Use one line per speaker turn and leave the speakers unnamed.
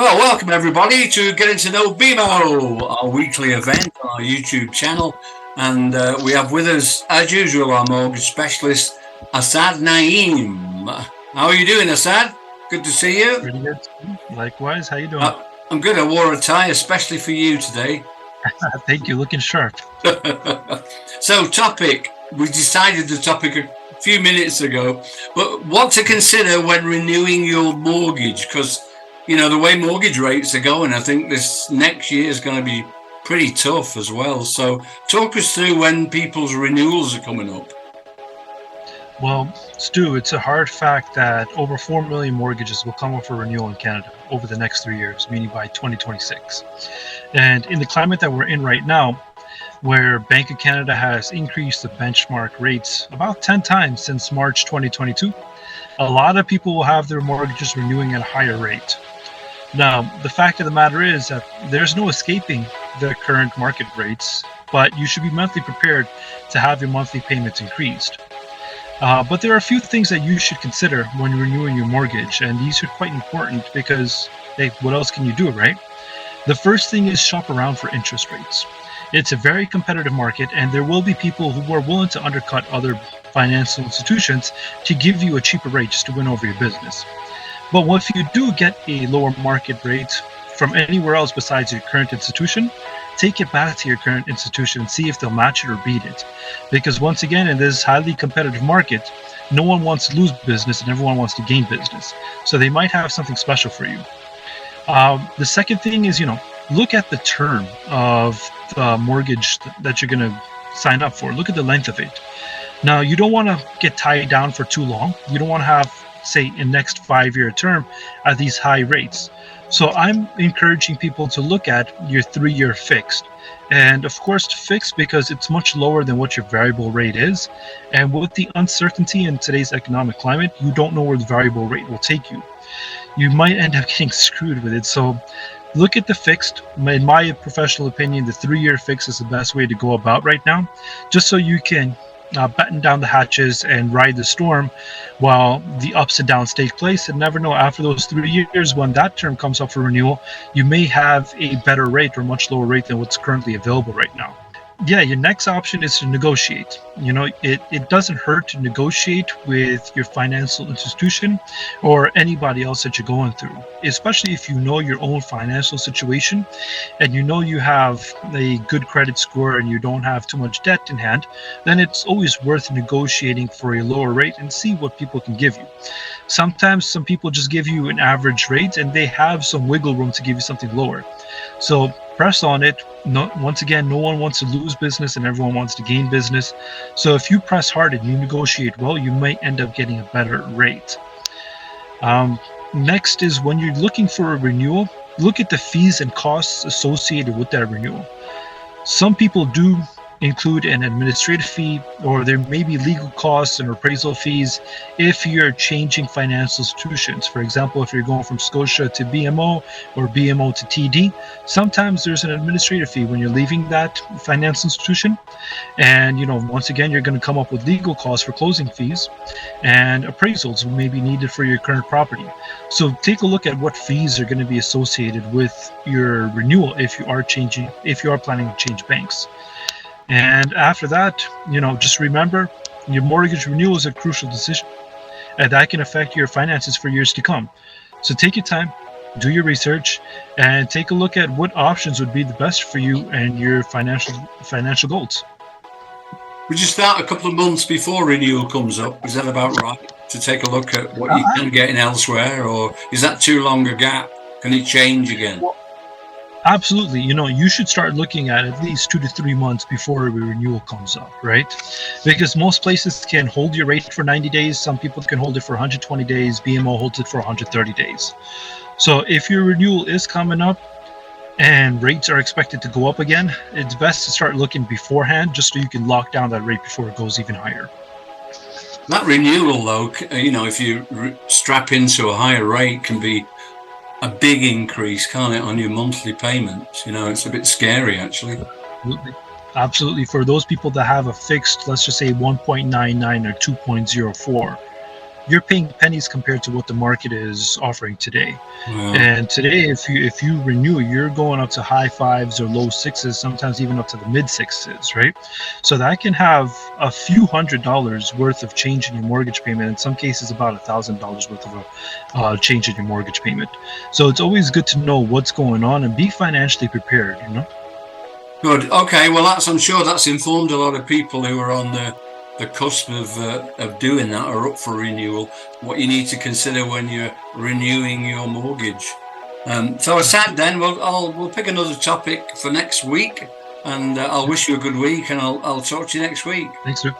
Well, welcome everybody to Getting to Know BMO, our weekly event on our YouTube channel. And we have with us, as usual, our mortgage specialist, Assad Naeem. How are you doing, Assad? Good to see you.
Pretty good. Likewise, how you doing?
I'm good. I wore a tie especially for you today.
Thank you. Looking sharp.
So, topic. We decided the topic a few minutes ago, but what to consider when renewing your mortgage? Because you know, the way mortgage rates are going, I think this next year is going to be pretty tough as well. So talk us through when people's renewals are coming up.
Well, Stu, it's a hard fact that over 4 million mortgages will come up for renewal in Canada over the next 3 years, meaning by 2026. And in the climate that we're in right now, where Bank of Canada has increased the benchmark rates about 10 times since March 2022, a lot of people will have their mortgages renewing at a higher rate. Now, the fact of the matter is that there's no escaping the current market rates, but you should be mentally prepared to have your monthly payments increased. But there are a few things that you should consider when renewing your mortgage, and these are quite important because, hey, what else can you do, right? The first thing is shop around for interest rates. It's a very competitive market, and there will be people who are willing to undercut other financial institutions to give you a cheaper rate just to win over your business. But if you do get a lower market rate from anywhere else besides your current institution, take it back to your current institution and see if they'll match it or beat it. Because once again, in this highly competitive market, no one wants to lose business and everyone wants to gain business. So they might have something special for you. The second thing is, look at the term of the mortgage that you're going to sign up for. Look at the length of it. Now, you don't want to get tied down for too long. You don't want to have, say, a next 5-year term at these high rates. So I'm encouraging people to look at your 3-year fixed. And of course, fixed because it's much lower than what your variable rate is. And with the uncertainty in today's economic climate, you don't know where the variable rate will take you. You might end up getting screwed with it. So look at the fixed. In my professional opinion, the 3-year fix is the best way to go about right now, just so you can batten down the hatches and ride the storm while the ups and downs take place. And never know, after those 3 years, when that term comes up for renewal, you may have a better rate or much lower rate than what's currently available right now. Yeah, your next option is to negotiate. It doesn't hurt to negotiate with your financial institution or anybody else that you're going through, especially if you know your own financial situation and you have a good credit score and you don't have too much debt in hand. Then it's always worth negotiating for a lower rate and see what people can give you. Sometimes some people just give you an average rate and they have some wiggle room to give you something lower. So press on it. Once again, no one wants to lose business and everyone wants to gain business. So if you press hard and you negotiate well, you might end up getting a better rate. Next is when you're looking for a renewal, look at the fees and costs associated with that renewal. Some people do include an administrative fee, or there may be legal costs and appraisal fees if you're changing financial institutions. For example, if you're going from Scotia to BMO or BMO to TD, sometimes there's an administrative fee when you're leaving that financial institution. And, once again, you're going to come up with legal costs for closing fees and appraisals may be needed for your current property. So take a look at what fees are going to be associated with your renewal if you are planning to change banks. And after that, just remember, your mortgage renewal is a crucial decision, and that can affect your finances for years to come. So take your time, do your research, and take a look at what options would be the best for you and your financial goals.
Would you start a couple of months before renewal comes up? Is that about right? To take a look at what you can get in elsewhere, or is that too long a gap? Can it change again?
Well, absolutely. You should start looking at least 2 to 3 months before a renewal comes up, right? Because most places can hold your rate for 90 days. Some people can hold it for 120 days. BMO holds it for 130 days. So if your renewal is coming up and rates are expected to go up again, it's best to start looking beforehand just so you can lock down that rate before it goes even higher.
That renewal, though, if you strap into a higher rate, can be a big increase, can't it, on your monthly payments? It's a bit scary, actually.
Absolutely. For those people that have a fixed, let's just say 1.99 or 2.04, you're paying pennies compared to what the market is offering today.
Wow.
And today, if you renew, you're going up to high fives or low sixes, sometimes even up to the mid sixes, right? So that can have a few $100s worth of change in your mortgage payment. In some cases, about $1,000 worth of a change in your mortgage payment. So it's always good to know what's going on and be financially prepared. You know.
Good. Okay. Well, I'm sure that's informed a lot of people who are on the cusp of doing that or up for renewal. What you need to consider when you're renewing your mortgage. So Assad, then we'll pick another topic for next week, and I'll wish you a good week, and I'll talk to you next week.
Thanks, sir.